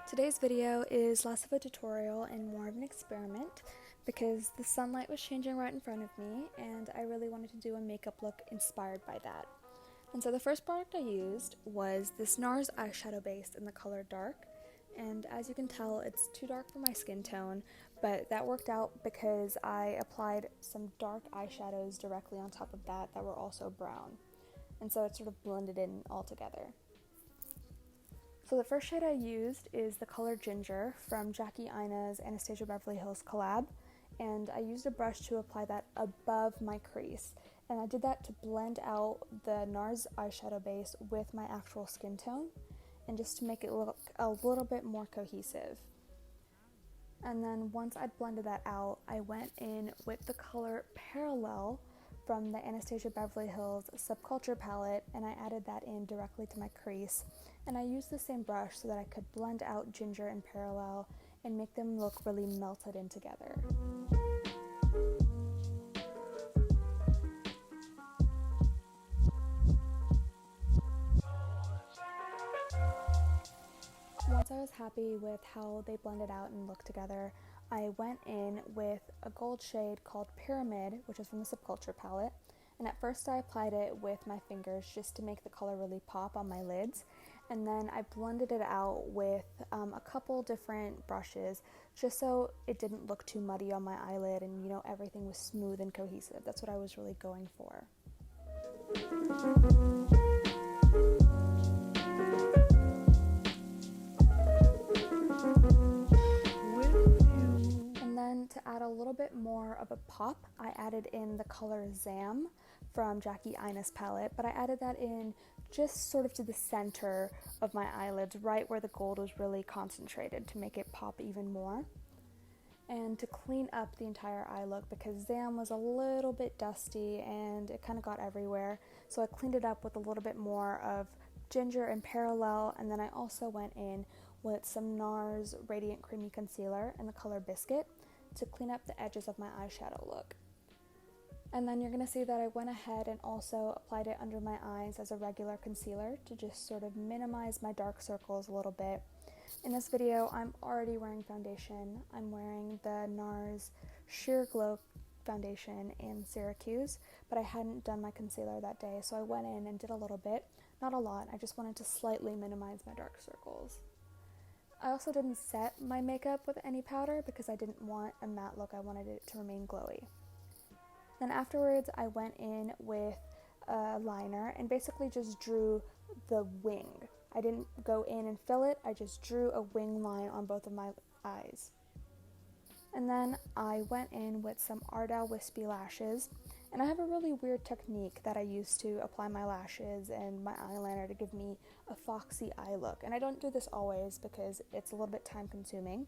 Today's video is less of a tutorial and more of an experiment because the sunlight was changing right in front of me and I really wanted to do a makeup look inspired by that. And so the first product I used was this NARS eyeshadow base in the color Dark, and as you can tell it's too dark for my skin tone, but that worked out because I applied some dark eyeshadows directly on top of that were also brown, and so it sort of blended in all together. So the first shade I used is the color Ginger from Jackie Aina's Anastasia Beverly Hills collab, and I used a brush to apply that above my crease, and I did that to blend out the NARS eyeshadow base with my actual skin tone and just to make it look a little bit more cohesive. And then once I'd blended that out, I went in with the color Parallel from the Anastasia Beverly Hills Subculture palette, and I added that in directly to my crease, and I used the same brush so that I could blend out Ginger and Parallel and make them look really melted in together. Once I was happy with how they blended out and looked together, I went in with a gold shade called Pyramid, which is from the Subculture palette, and at first I applied it with my fingers just to make the color really pop on my lids, and then I blended it out with a couple different brushes just so it didn't look too muddy on my eyelid and everything was smooth and cohesive. That's what I was really going for. To add a little bit more of a pop, I added in the color Zam from Jackie Aina's palette, but I added that in just sort of to the center of my eyelids, right where the gold was really concentrated to make it pop even more. And to clean up the entire eye look, because Zam was a little bit dusty and it kind of got everywhere, so I cleaned it up with a little bit more of Ginger and Parallel, and then I also went in with some NARS Radiant Creamy Concealer in the color Biscuit to clean up the edges of my eyeshadow look. And then you're going to see that I went ahead and also applied it under my eyes as a regular concealer to just sort of minimize my dark circles a little bit. In this video, I'm already wearing foundation. I'm wearing the NARS Sheer Glow foundation in Syracuse, but I hadn't done my concealer that day, so I went in and did a little bit, not a lot. I just wanted to slightly minimize my dark circles. I also didn't set my makeup with any powder because I didn't want a matte look. I wanted it to remain glowy. Then afterwards, I went in with a liner and basically just drew the wing. I didn't go in and fill it, I just drew a wing line on both of my eyes. And then I went in with some Ardell Wispy lashes, and I have a really weird technique that I use to apply my lashes and my eyeliner to give me a foxy eye look. And I don't do this always because it's a little bit time consuming,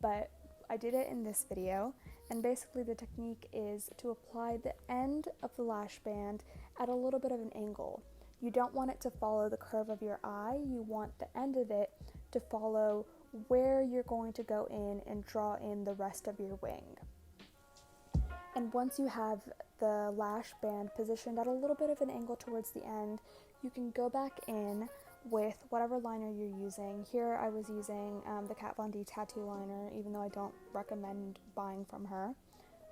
but I did it in this video, and basically the technique is to apply the end of the lash band at a little bit of an angle. You don't want it to follow the curve of your eye, you want the end of it to follow where you're going to go in and draw in the rest of your wing. And once you have the lash band positioned at a little bit of an angle towards the end, you can go back in with whatever liner you're using. Here I was using the Kat Von D tattoo liner, even though I don't recommend buying from her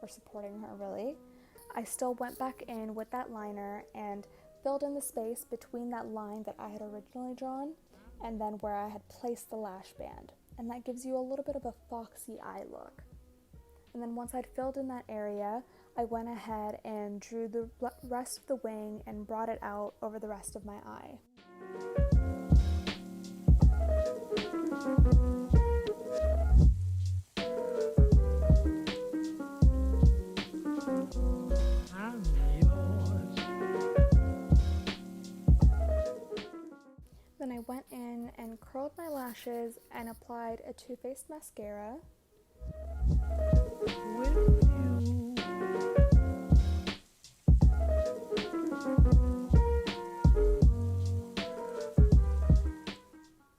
or supporting her really. I still went back in with that liner and filled in the space between that line that I had originally drawn and then where I had placed the lash band. And that gives you a little bit of a foxy eye look. And then once I'd filled in that area, I went ahead and drew the rest of the wing and brought it out over the rest of my eye. Then I went in and curled my lashes and applied a Too Faced mascara.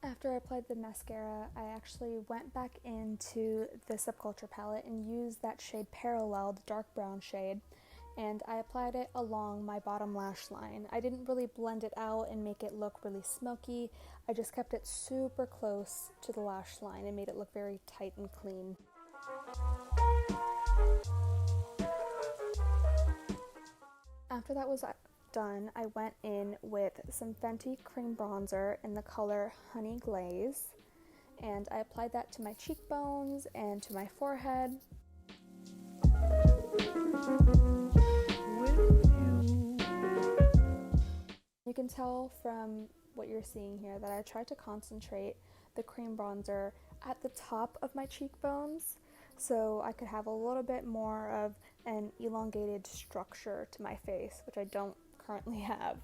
After I applied the mascara, I actually went back into the Subculture palette and used that shade Parallel, the dark brown shade, and I applied it along my bottom lash line. I didn't really blend it out and make it look really smoky. I just kept it super close to the lash line and made it look very tight and clean. After that was done, I went in with some Fenty cream bronzer in the color Honey Glaze, and I applied that to my cheekbones and to my forehead. You can tell from what you're seeing here that I tried to concentrate the cream bronzer at the top of my cheekbones so I could have a little bit more of an elongated structure to my face, which I don't currently have.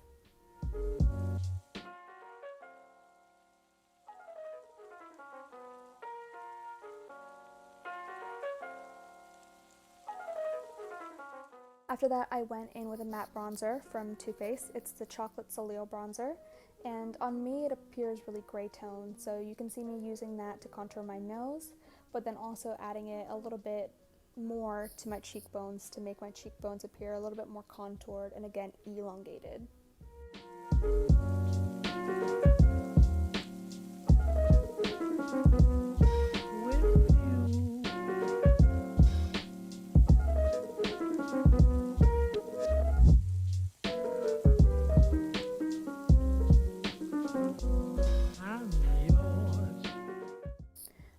After that, I went in with a matte bronzer from Too Faced. It's the Chocolate Soleil bronzer, and on me it appears really gray tone, so you can see me using that to contour my nose, but then also adding it a little bit more to my cheekbones to make my cheekbones appear a little bit more contoured and again elongated.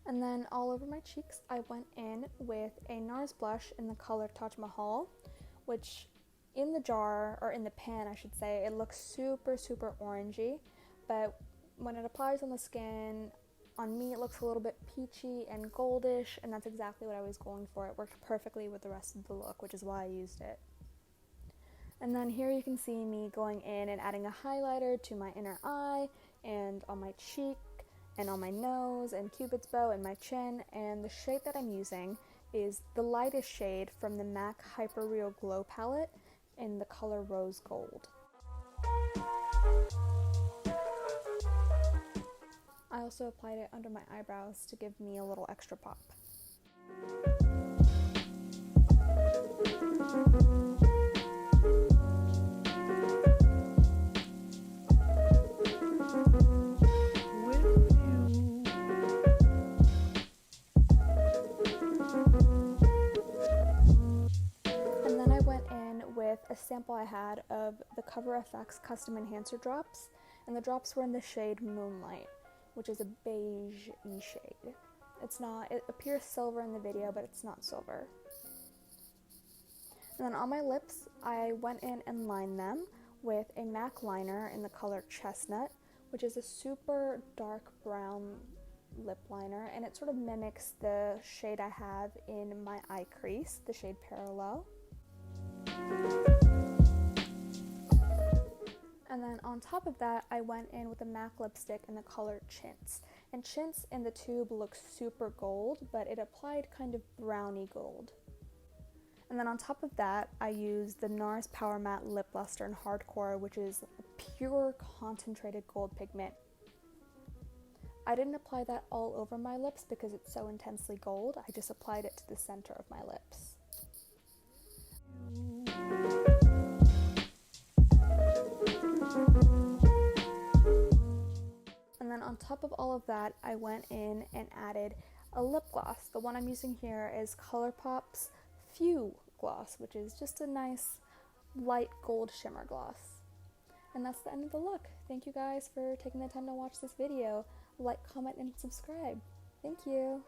And then all over my cheeks, I went in with a NARS blush in the color Taj Mahal, which in the jar, or in the pan I should say, it looks super orangey, but when it applies on the skin, on me it looks a little bit peachy and goldish, and that's exactly what I was going for. It worked perfectly with the rest of the look, which is why I used it. And then here you can see me going in and adding a highlighter to my inner eye and on my cheek and on my nose and Cupid's bow and my chin, and the shade that I'm using is the lightest shade from the MAC Hyper Real Glow palette in the color Rose Gold. I also applied it under my eyebrows to give me a little extra pop. A sample I had of the Cover FX Custom Enhancer drops, and the drops were in the shade Moonlight, which is a beige-y shade. It appears silver in the video, but it's not silver. And then on my lips, I went in and lined them with a MAC liner in the color Chestnut, which is a super dark brown lip liner, and it sort of mimics the shade I have in my eye crease, the shade Parallel. And then on top of that, I went in with a MAC lipstick in the color Chintz. And Chintz in the tube looks super gold, but it applied kind of browny gold. And then on top of that, I used the NARS Power Matte Lip Luster in Hardcore, which is a pure concentrated gold pigment. I didn't apply that all over my lips because it's so intensely gold. I just applied it to the center of my lips. And then on top of all of that, I went in and added a lip gloss. The one I'm using here is ColourPop's Few Gloss, which is just a nice light gold shimmer gloss. And that's the end of the look. Thank you guys for taking the time to watch this video. Like, comment, and subscribe. Thank you.